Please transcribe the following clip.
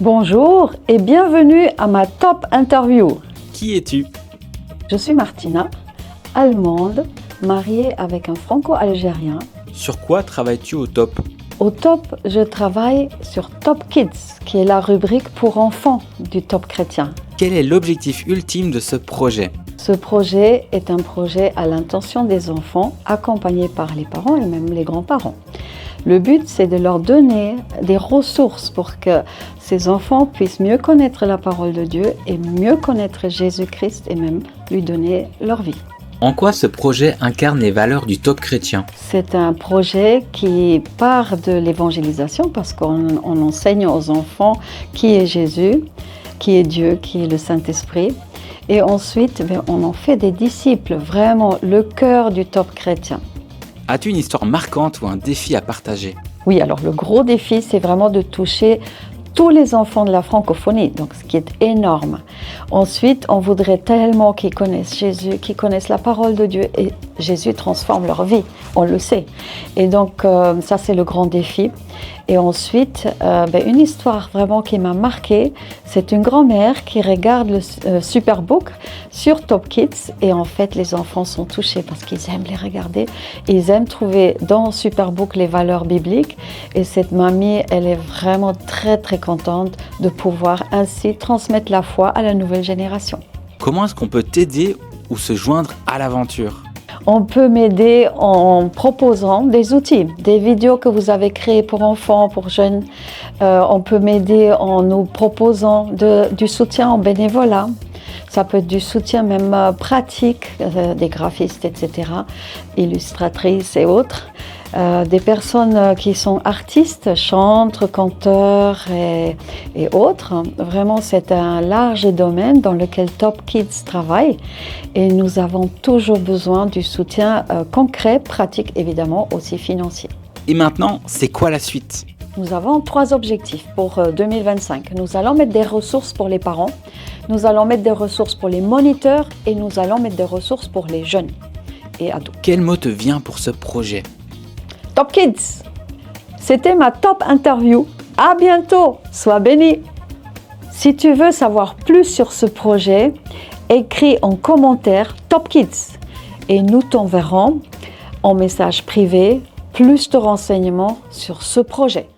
Bonjour et bienvenue à ma top interview. Qui es-tu? Je suis Martina, allemande, mariée avec un franco-algérien. Sur quoi travailles-tu au top? Au top, je travaille sur Top Kids, qui est la rubrique pour enfants du Top chrétien. Quel est l'objectif ultime de ce projet? Ce projet est un projet à l'intention des enfants, accompagnés par les parents et même les grands-parents. Le but, c'est de leur donner des ressources pour que ces enfants puissent mieux connaître la parole de Dieu et mieux connaître Jésus-Christ et même lui donner leur vie. En quoi ce projet incarne les valeurs du top chrétien? C'est un projet qui part de l'évangélisation parce qu'on enseigne aux enfants qui est Jésus, qui est Dieu, qui est le Saint-Esprit. Et ensuite, on en fait des disciples, vraiment le cœur du top chrétien. As-tu une histoire marquante ou un défi à partager? Oui, alors le gros défi, c'est vraiment de toucher tous les enfants de la francophonie, donc ce qui est énorme. Ensuite, on voudrait tellement qu'ils connaissent Jésus, qu'ils connaissent la parole de Dieu, et Jésus transforme leur vie, on le sait. Et donc, ça, c'est le grand défi. Et ensuite, une histoire vraiment qui m'a marquée, c'est une grand-mère qui regarde le Superbook sur Top Kids et en fait, les enfants sont touchés parce qu'ils aiment les regarder. Ils aiment trouver dans Superbook les valeurs bibliques et cette mamie, elle est vraiment très très contente de pouvoir ainsi transmettre la foi à la nouvelle génération. Comment est-ce qu'on peut t'aider ou se joindre à l'aventure? On peut m'aider en proposant des outils, des vidéos que vous avez créées pour enfants, pour jeunes. On peut m'aider en nous proposant du soutien en bénévolat. Ça peut être du soutien même pratique, des graphistes, etc., illustratrices et autres. Des personnes qui sont artistes, chantres, chanteurs et autres. Vraiment, c'est un large domaine dans lequel Top Kids travaille et nous avons toujours besoin du soutien concret, pratique, évidemment, aussi financier. Et maintenant, c'est quoi la suite? Nous avons 3 objectifs pour 2025. Nous allons mettre des ressources pour les parents, nous allons mettre des ressources pour les moniteurs et nous allons mettre des ressources pour les jeunes et ados. Quel mot te vient pour ce projet? Top Kids, c'était ma top interview. À bientôt, sois béni. Si tu veux savoir plus sur ce projet, écris en commentaire Top Kids et nous t'enverrons en message privé plus de renseignements sur ce projet.